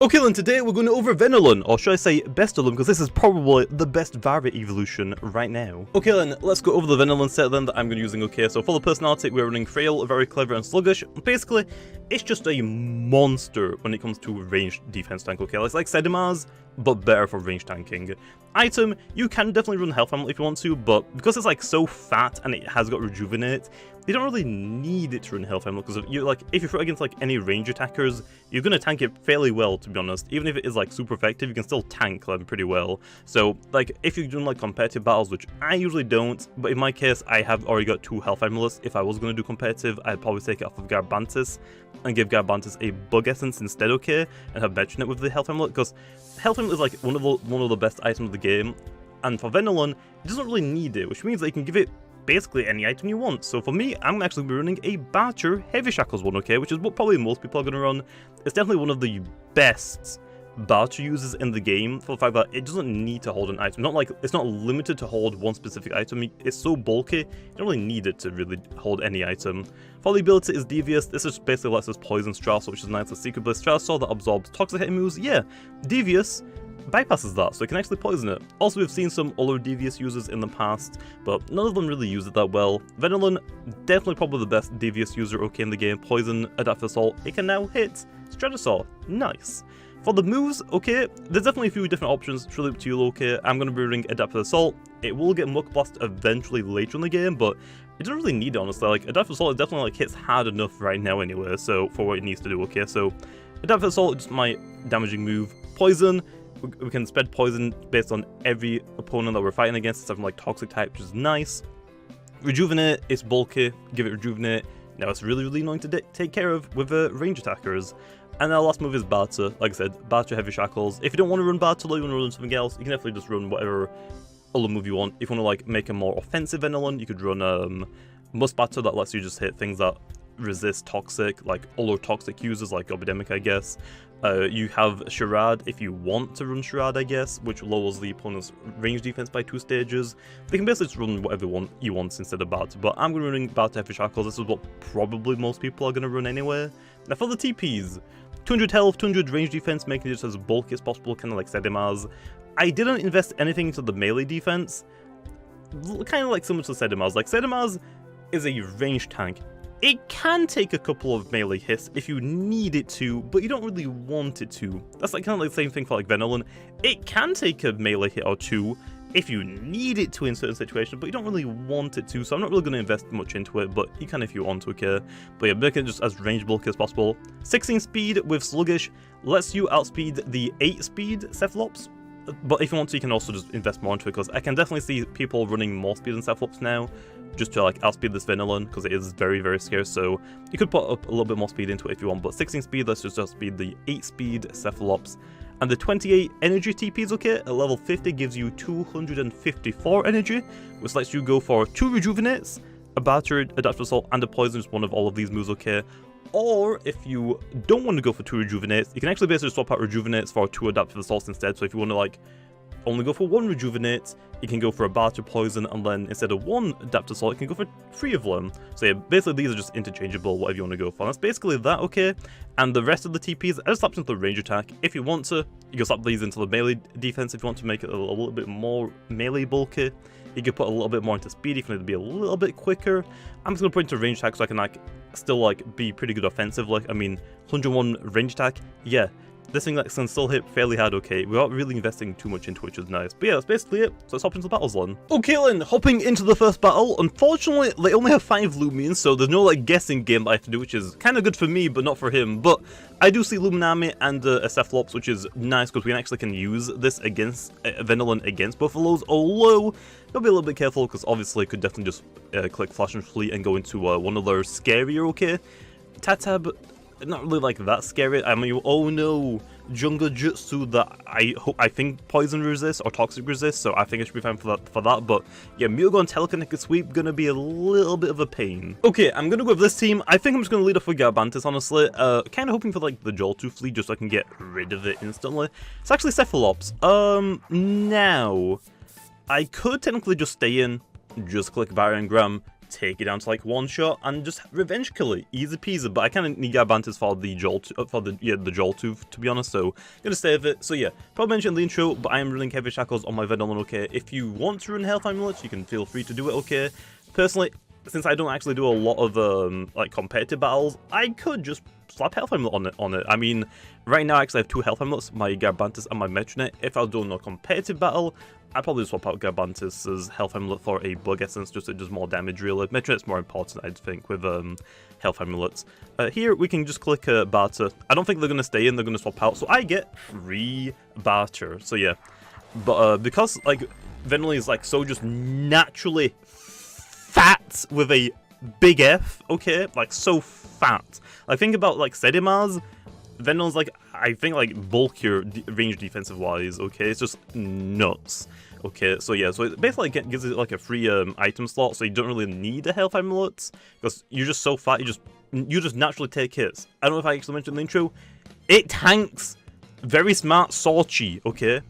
Okay then, today we're going over Venolen, or should I say Bestolum, because this is probably the best Vari evolution right now. Okay then, let's go over the Venolen set then that I'm going to be using. Okay, so for the personality, we're running Frail, very clever and sluggish. Basically, it's just a monster when it comes to ranged defense tank, okay? It's like Sedimars, but better for range tanking. Item, you can definitely run Health Family if you want to, but because it's like so fat and it has got Rejuvenate, you don't really need it to run Health Family, because if you throw against like any range attackers, you're going to tank it fairly well, to be honest. Even if it is like super effective, you can still tank them pretty well. So like if you're doing like competitive battles, which I usually don't, but in my case I have already got 2 Health Amulets. If I was going to do competitive, I'd probably take it off of Garbantis and give Garbantis a Bug Essence instead, okay, and have Metronet with the Health Amulet, because Health Amulet is like one of the best items of the game, and for Venolen, it doesn't really need it, which means that you can give it basically any item you want. So for me, I'm actually be running a Barter Heavy Shackles one, okay, which is what probably most people are going to run. It's definitely one of the best Barter users in the game, for the fact that it doesn't need to hold an item. It's not limited to hold one specific item. It's so bulky, you don't really need it to really hold any item. For the ability is Devious. This just basically lets us poison Strauss, which is nice. A Secret Blast Strauss that absorbs toxic hitting moves. Yeah, Devious bypasses that, so it can actually poison it. Also, we've seen some other Devious users in the past, but none of them really use it that well. Venolen, definitely probably the best Devious user, okay, in the game. Poison, Adaptive Assault, it can now hit Stratosaur, nice. For the moves, okay, there's definitely a few different options. It's really up to you, okay. I'm going to be running Adaptive Assault. It will get Muck Blast eventually later in the game, but it doesn't really need it, honestly. Like, Adaptive Assault definitely like hits hard enough right now anyway, so for what it needs to do, okay. So Adaptive Assault is just my damaging move. Poison, we can spread poison based on every opponent that we're fighting against, except from like Toxic type, which is nice. Rejuvenate, it's bulky, give it Rejuvenate. Now it's really, really annoying to take care of with range attackers. And our last move is Barter. Like I said, Barter Heavy Shackles. If you don't want to run Barter, or you want to run something else, you can definitely just run whatever other move you want. If you want to like make a more offensive Venolen, you could run Must Barter, that lets you just hit things that resist toxic, like other toxic users like Obidemic, I guess. You have Charade if you want to run Charade, I guess, which lowers the opponent's range defense by 2 stages. They can basically just run whatever you want instead of Barter, but I'm going to be running Barter Heavy Shackles. This is what probably most people are going to run anyway. Now for the TPs, 200 health, 200 range defense, making it just as bulky as possible, kind of like Sedimars. I didn't invest anything into the melee defense, kind of like similar to Sedimars. Like Sedimars is a range tank. It can take a couple of melee hits if you need it to, but you don't really want it to. That's like kind of like the same thing for like Venolen. It can take a melee hit or 2 if you need it to in certain situations, but you don't really want it to, so I'm not really going to invest much into it, but you can if you want to, okay? But yeah, make it just as range bulky as possible. 16 speed with Sluggish lets you outspeed the 8 speed Cephalops, but if you want to, you can also just invest more into it, because I can definitely see people running more speed than Cephalops now, just to like outspeed this Venolen, because it is very, very scarce, so you could put up a little bit more speed into it if you want, but 16 speed, let's just outspeed the 8 speed Cephalops. And the 28 energy TPs, okay, at level 50 gives you 254 energy, which lets you go for 2 Rejuvenates, a Battered, Adaptive Assault, and a Poison, just one of all of these moves, okay. Or if you don't want to go for 2 Rejuvenates, you can actually basically swap out Rejuvenates for 2 Adaptive Assaults instead. So if you want to like only go for 1 Rejuvenate, you can go for a Barter Poison, and then instead of 1 Adaptive Assault, you can go for 3 of them. So yeah, basically these are just interchangeable, whatever you want to go for. And that's basically that, okay? And the rest of the TPs, I just slapped into the range attack. If you want to, you can slap these into the melee defense if you want to make it a little bit more melee bulky. You can put a little bit more into speed if you need to be a little bit quicker. I'm just going to put into range attack so I can like still like be pretty good offensive. Like, I mean, 101 range attack, yeah. This thing that can still hit fairly hard, okay, without really investing too much into it, which is nice. But yeah, that's basically it. So let's hop into the battles then. Okay then, hopping into the first battle. Unfortunately, they only have 5 Loomians, so there's no like guessing game that I have to do, which is kind of good for me, but not for him. But I do see Luminami and a Cephalops, which is nice, because we actually can use this against Venolen against both of those, although gotta be a little bit careful, because obviously I could definitely just click Flash and Fleet and go into one of their scarier, okay? Tatab, not really like that scary. I mean, oh no, Jungle Jutsu that I think poison resist or toxic resist, so I think I should be fine for that. But yeah, Mugo and Telekinetic Sweep gonna be a little bit of a pain. Okay, I'm gonna go with this team. I think I'm just gonna lead off with Garbantis, honestly. Kind of hoping for like the Joltu Fleet just so I can get rid of it instantly. It's actually Cephalops. Now I could technically just stay in, just click Vari and Gram, take it down to like one shot and just revenge kill it, easy peasy. But I kind of need Garbantis for the jolt, the jolt tooth, to be honest. So gonna save it. So yeah, probably mentioned in the intro, but I am running heavy shackles on my Venolen. Okay, if you want to run health amulets, you can feel free to do it. Okay, personally, since I don't actually do a lot of like competitive battles, I could just slap health amulet on it. I mean, right now I actually have 2 health amulets, my Garbantis and my Metronet. If I was doing a competitive battle, I'd probably swap out Garbantis' health amulet for a bug essence, just it does more damage really. Metronet's more important, I'd think, with health amulets. Here we can just click barter. I don't think they're going to stay in, they're going to swap out, so I get free barter. So yeah, but because like Venolen is like so just naturally fat with a big F, okay, like so fat. Like think about like Sedimars, Venolen's like, I think like bulkier range defensive wise, okay, it's just nuts. Okay, so yeah, so it basically gives it like a free item slot, so you don't really need a health amulet, because you're just so fat, you just naturally take hits. I don't know if I actually mentioned in the intro, it tanks very smart Sorchi, okay?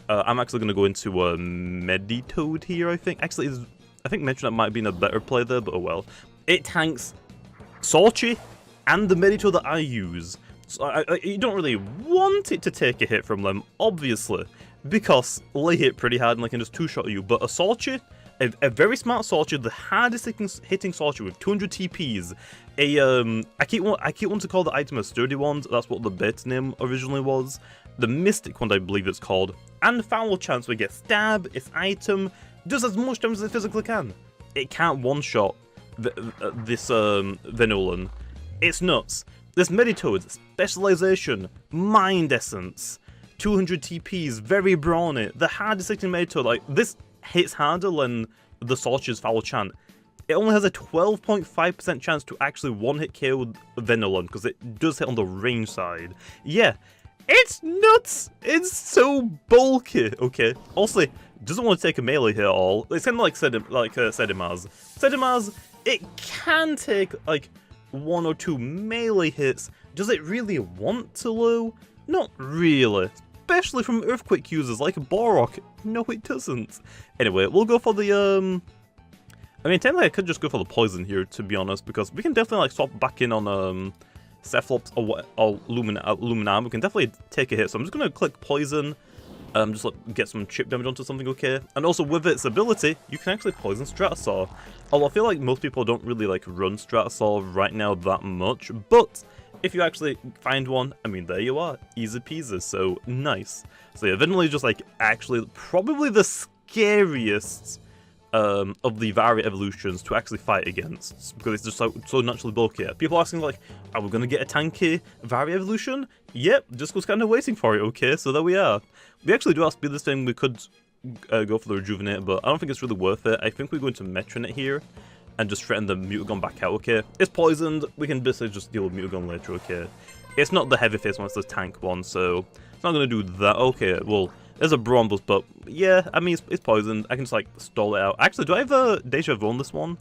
I'm actually going to go into Meditoad here, I think. Actually, I think Metronet might have been a better play there, but oh well. It tanks Sorchi and the Meditoad that I use. So you don't really want it to take a hit from them, obviously, because they hit pretty hard and they can just two-shot you. But a Sorchi, a very smart Sorchi, the hardest hitting Sorchi with 200 TPs. I keep wanting to call the item a Sturdy Wand. That's what the beta name originally was. The Mystic Wand, I believe it's called. And Foul Chance, we get Stab. Its item does as much damage as it physically can. It can't one-shot this Venolen. It's nuts. This Meditoad, Specialization, Mind Essence, 200 TPs, very brawny, the hardest hitting Meditoad, like, this hits harder than the Sorchi's Foul Chant. It only has a 12.5% chance to actually one-hit KO Venolen, because it does hit on the range side. Yeah, it's nuts! It's so bulky, okay? Also, it doesn't want to take a melee hit at all. It's kind of like Sedimars. Sedimars, it can take, like, 1 or 2 melee hits. Does it really want to, Lou? Not really. Especially from Earthquake users like Borok. No, it doesn't. Anyway, we'll go for the, I mean, technically I could just go for the poison here, to be honest, because we can definitely, like, swap back in on, Cephalops or Loomian. We can definitely take a hit, so I'm just going to click poison. Just like, get some chip damage onto something, okay? And also with its ability, you can actually poison Stratosaur. Although I feel like most people don't really like run Stratosaur right now that much, but if you actually find one, I mean, there you are, easy peasy, so nice. So yeah, Venolen is just like actually probably the scariest of the Vari evolutions to actually fight against, because it's just so naturally bulky. People are asking like, are we going to get a tanky Vari evolution? Yep, just was kind of waiting for it, okay, so there we are. We actually do have speed this thing, we could go for the Rejuvenate, but I don't think it's really worth it. I think we go into Metronet here, and just threaten the Mutagon back out, okay? It's poisoned, we can basically just deal with Mutagon later, okay? It's not the heavy face one, it's the tank one, so it's not going to do that. Okay, well, there's a Bronbus, but yeah, I mean, it's poisoned. I can just, like, stall it out. Actually, do I have a Deja Vu on this one?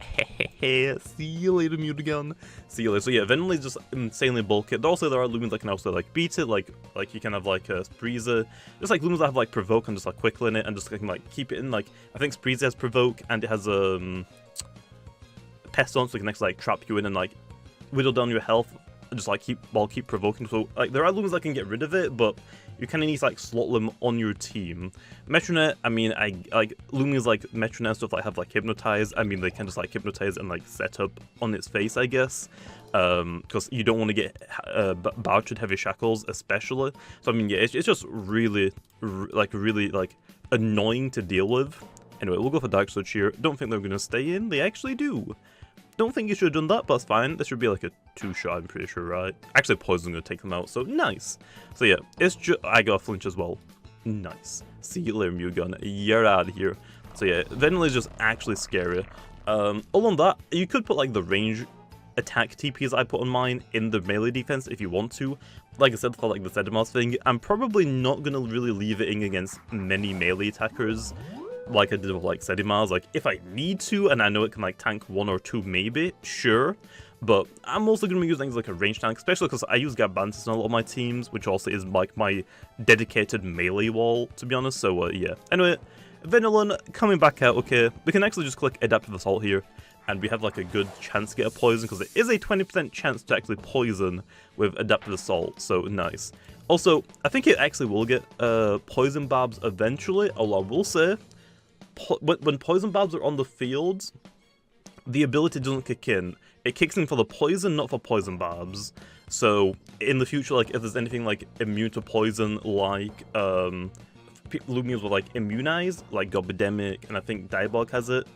Hehehe, see you later, Mutagon. See you later. So yeah, Venolen is just insanely bulky. Also, there are Lumens that can also, like, beat it, like you can have, like, Spreezer. Just, like, Lumens that have, like, Provoke and just, like, Quickly in it, and just, like, keep it in, like, I think Spreezer has Provoke, and it has, Pestilence, so it can actually, like, trap you in and, like, whittle down your health, and just, like, keep provoking. So, like, there are Lumens that can get rid of it, but you kind of need to, like, slot them on your team. Metronet, I mean, Lumia's, like, Metronet stuff, like, have, like, Hypnotize. I mean, they can just, like, Hypnotize and, like, set up on its face, I guess. Because you don't want to get Bartered Heavy Shackles, especially. So, I mean, yeah, it's just really, really, annoying to deal with. Anyway, we'll go for Dark Surge here. Don't think they're going to stay in. They actually do. Don't think you should have done that, but that's fine. This should be like a 2-shot, I'm pretty sure, right? Actually, Poison's going to take them out, so nice. So yeah, it's just, I got a flinch as well. Nice. See you later, Mutagon. You're out of here. So yeah, Venolen is just actually scary. Other than that, you could put like the range attack TPs I put on mine in the melee defense if you want to. Like I said, for like the Sedimars thing, I'm probably not going to really leave it in against many melee attackers, like I did with like Sedimars. Like if I need to and I know it can like tank 1 or 2 maybe, sure, but I'm also going to be using things like a range tank, especially because I use Garbantis on a lot of my teams, which also is like my dedicated melee wall, to be honest. So yeah, anyway, Venolen coming back out. Okay, we can actually just click Adaptive Assault here, and we have like a good chance to get a poison, because it is a 20% chance to actually poison with Adaptive Assault, so nice. Also, I think it actually will get poison barbs eventually, although I will say, when poison barbs are on the field, the ability doesn't kick in. It kicks in for the poison, not for poison barbs. So in the future, like if there's anything like immune to poison, like Loomians were like immunized, like Gobidemic, and I think Diabog has it.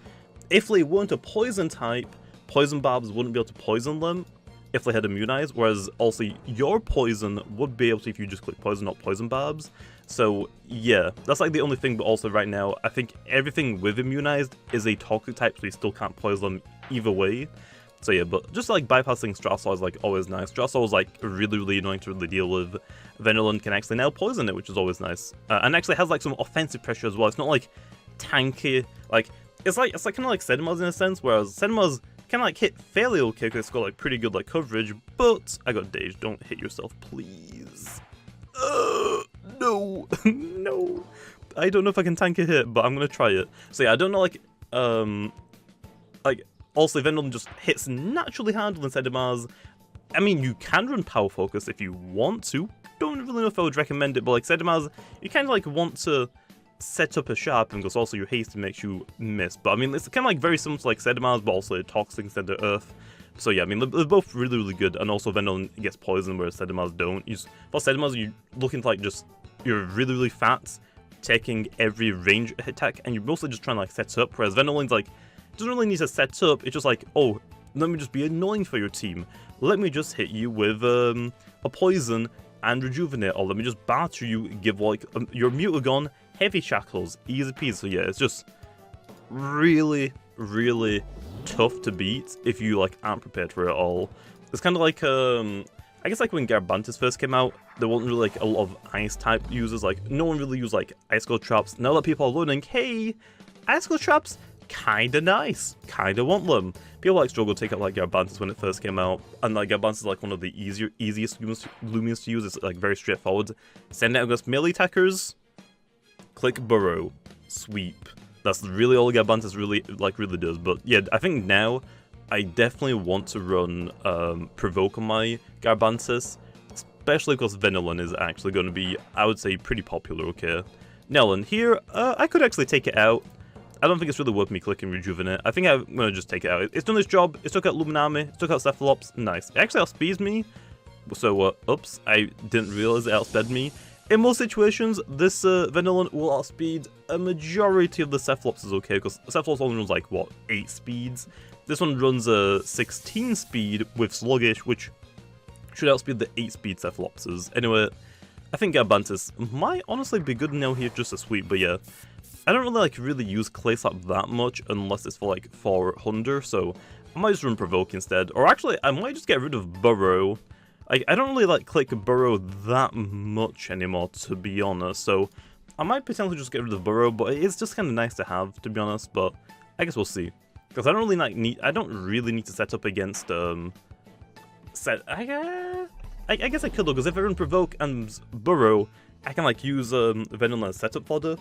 If they weren't a poison type, poison barbs wouldn't be able to poison them if they had immunized, whereas also your poison would be able to if you just click poison, not poison barbs. So yeah, that's like the only thing, but also right now, I think everything with immunized is a toxic type, so you still can't poison them either way. So yeah, but just like bypassing Strasor is like always nice. Strasor is like really annoying to really deal with. Venolen can actually now poison it, which is always nice. And actually has like some offensive pressure as well. It's not like tanky, like it's kind of like Sedimaz in a sense, whereas Sedimaz can like hit fairly okay because it's got like pretty good like coverage, but I got dazed. Don't hit yourself, please. No. No. I don't know if I can tank a hit, but I'm gonna try it. So yeah, I don't know like also Venolen just hits naturally harder than Sedimaz. I mean, you can run Power Focus if you want to. Don't really know if I would recommend it, but like Sedimaz, you kind of like want to set up a sharpen because also your haste makes you miss. But I mean, it's kind of like very similar to like Sedimaz, but also toxic instead of Earth. So yeah, I mean, they're both really good, and also Venolen gets poisoned whereas Sedimaz don't. For Sedimaz, you're looking to like you're really fat, taking every range attack, and you're mostly just trying to like set up, whereas Venolen's like, doesn't really need to set up, it's just like, oh, let me just be annoying for your team. Let me just hit you with a poison and rejuvenate, or let me just batter you, give like your Mutagon heavy shackles, easy peasy. So yeah, it's just really tough to beat if you like aren't prepared for it all. It's kind of like I guess like when Garbantis first came out, there wasn't really like a lot of ice type users, like no one really used like Icicle Traps. Now that people are learning, hey, Icicle Traps, kinda nice, kinda want them. People like struggle to take out like Garbantis when it first came out, and like Garbantis is like one of the easiest Loomians to use. It's like very straightforward. Send out against melee attackers, click Burrow, sweep. That's really all Garbantis really does. But yeah, I think now I definitely want to run Provoke on my Garbantis, especially because Venolen is actually going to be, I would say, pretty popular. Okay, Nellen here, I could actually take it out. I don't think it's really worth me clicking Rejuvenate. I think I'm going to just take it out. It's done its job. It took out Luminami. It took out Cephalops. Nice. It actually outspeeds me. So, oops. I didn't realize it outsped me. In most situations, this Venolen will outspeed a majority of the Cephalopses, okay? Because Cephalops only runs, like, what, 8 speeds? This one runs a 16 speed with Sluggish, which should outspeed the 8 speed Cephalopses. Anyway, I think Garbantis might honestly be good now here just a sweep, but yeah. I don't really use Clay Slap that much unless it's for like 400, so I might just run Provoke instead. Or actually, I might just get rid of Burrow. I don't really like click Burrow that much anymore, to be honest, so I might potentially just get rid of Burrow, but it's just kind of nice to have, to be honest, but I guess we'll see. Because I don't really need to set up against, I guess I could though, because if I run Provoke and Burrow, I can like use Venolen as setup fodder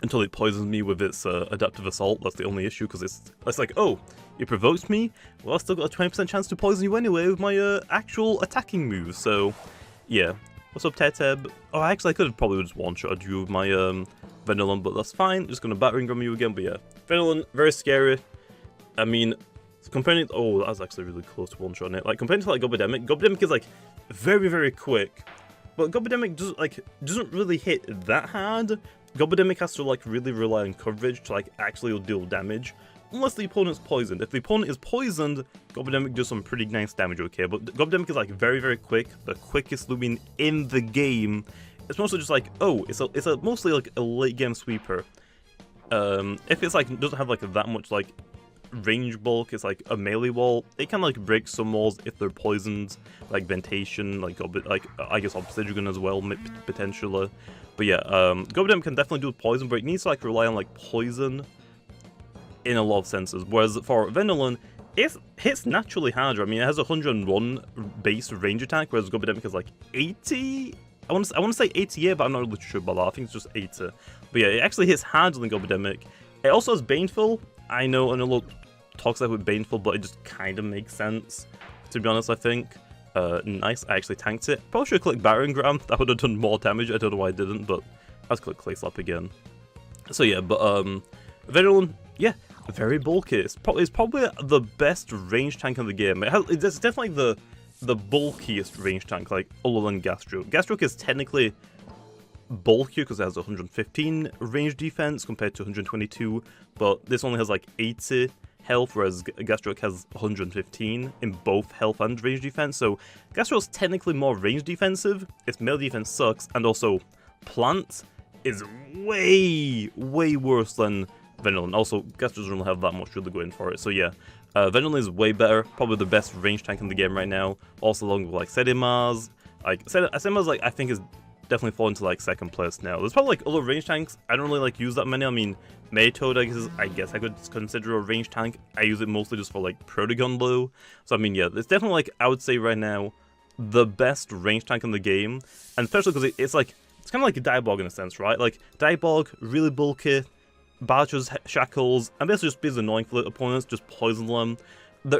until it poisons me with its Adaptive Assault. That's the only issue, because it's like, oh, it provokes me? Well, I've still got a 20% chance to poison you anyway with my actual attacking moves, so yeah. What's up, Teteb? Oh, actually, I could have probably just one-shot you with my Venolen, but that's fine. Just gonna battering ram you again, but yeah. Venolen, very scary. I mean, comparing it, oh, that was actually really close to one-shotting it. Like, compared to like Gobidemic is like very quick, but Gobidemic doesn't really hit that hard. Gobidemic has to like really rely on coverage to like actually deal damage, unless the opponent's poisoned. If the opponent is poisoned, Gobidemic does some pretty nice damage, okay? But Gobidemic is like very quick, the quickest Loomian in the game. It's mostly just like, oh, it's mostly like a late game sweeper. If it's like doesn't have like that much like range bulk, it's like a melee wall. It can like break some walls if they're poisoned, like Ventation, like I guess Obsidian as well, potentially. But yeah, Gobidemic can definitely do poison, but it needs to like rely on like poison in a lot of senses. Whereas for Venolen, it hits naturally harder. I mean, it has 101 base range attack, whereas Gobidemic is like 80. I want to say 88, but I'm not really sure about that. I think it's just 80. But yeah, it actually hits harder than Gobidemic. It also has Baneful. I know, and look, Toxic with Baneful, but it just kind of makes sense, to be honest, I think. Nice, I actually tanked it. Probably should have clicked Baron Gram, that would have done more damage, I don't know why I didn't, but let's click Clay Slap again. So yeah, but Venolen, yeah, very bulky. It's probably the best range tank in the game. It's definitely the bulkiest range tank, like, other than Gastroke. Gastroke is technically bulkier because it has 115 range defense compared to 122, but this only has like 80 health, whereas Gastroke has 115 in both health and range defense. So Gastroke's technically more range defensive, its melee defense sucks, and also Plant is way worse than Venolen. Also, Gastroke doesn't really have that much really going for it, so yeah. Venolen is way better, probably the best range tank in the game right now, also along with like Sedimars. Like, Sedimars, like, I think is definitely falling to like second place now. There's probably like other range tanks, I don't really like use that many. I mean, Maytoad, I guess I could consider a range tank. I use it mostly just for like Protogun Blue. So I mean, yeah, it's definitely like, I would say right now, the best range tank in the game. And especially because it's kind of like a Dialog in a sense, right? Like, Dialog, really bulky, Badger's Shackles, and basically just be annoying for the opponents, just poison them.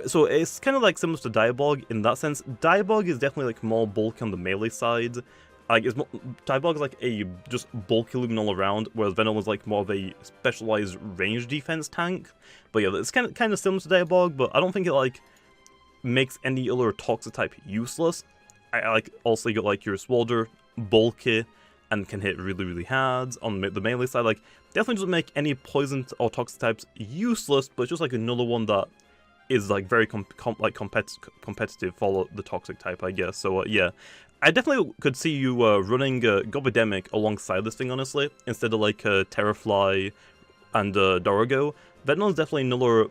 So it's kind of like similar to Dialog in that sense. Dialog is definitely like more bulky on the melee side. Like, Dialog is like a just bulky Loomian all around, whereas Venolen was like more of a specialized range defense tank. But yeah, it's kind of similar to Dialog, but I don't think it like makes any other toxic type useless. I like also you got like your Swalder, bulky, and can hit really hard on the melee side. Like, definitely doesn't make any poison or toxic types useless, but it's just like another one that is like very competitive for the toxic type, I guess. So yeah, I definitely could see you running Gobidemic alongside this thing, honestly, instead of like Terrafly and Dorogo. Venolen's definitely another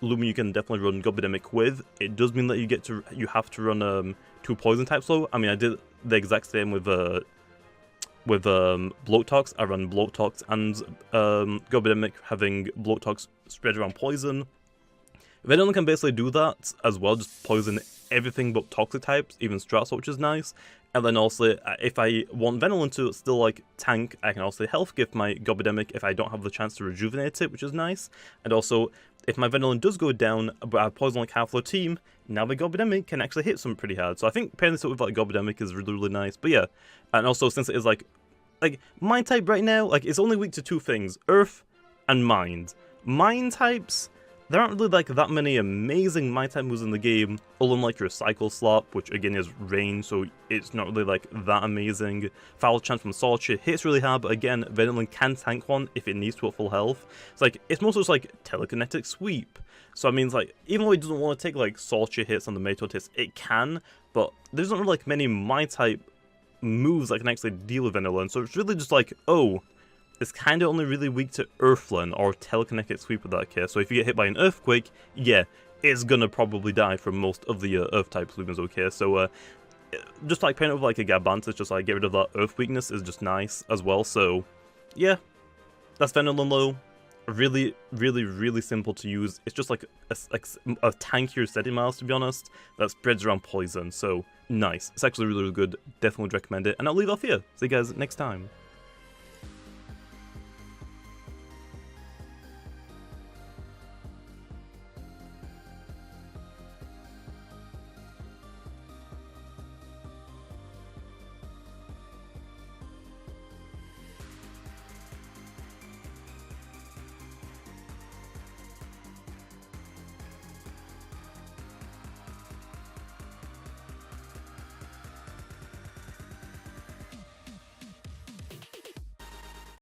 Loomian you can definitely run Gobidemic with. It does mean that you have to run 2 poison types though. I mean, I did the exact same with Bloatox. I run Bloatox and Gobidemic, having Bloatox spread around poison. Venolen can basically do that as well, just poison everything but toxic types, even Strats, which is nice. And then also, if I want Venolen to still like tank, I can also health gift my Gobidemic if I don't have the chance to rejuvenate it, which is nice. And also, if my Venolen does go down, but I poison like half the team, now the Gobidemic can actually hit some pretty hard. So I think pairing this up with like Gobidemic is really nice. But yeah, and also since it is like Mind type right now, like it's only weak to 2 things, Earth and Mind. Mind types, there aren't really like that many amazing Mind type moves in the game, other than like your Cycle Slap, which again is range, so it's not really like that amazing. Foul Chance from Sorcerer hits really hard, but again, Venolen can tank one if it needs to at full health. It's mostly just like Telekinetic Sweep. So I mean, it's like, even though it doesn't want to take like Sorcerer hits and the Maytoad hits, it can, but there's not really like many Mind type moves that can actually deal with Venolen, so it's really just like, oh, it's kind of only really weak to Earthling or Telekinetic Sweep in that case. So if you get hit by an Earthquake, yeah, it's gonna probably die from most of the Earth-type Loomians, okay? So just like pairing it with like a Gabantis, just like get rid of that Earth weakness is just nice as well. So yeah, that's Venolen low. Really simple to use. It's just like a tankier Sedimars, to be honest, that spreads around poison. So nice. It's actually really good. Definitely would recommend it. And I'll leave off here. See you guys next time.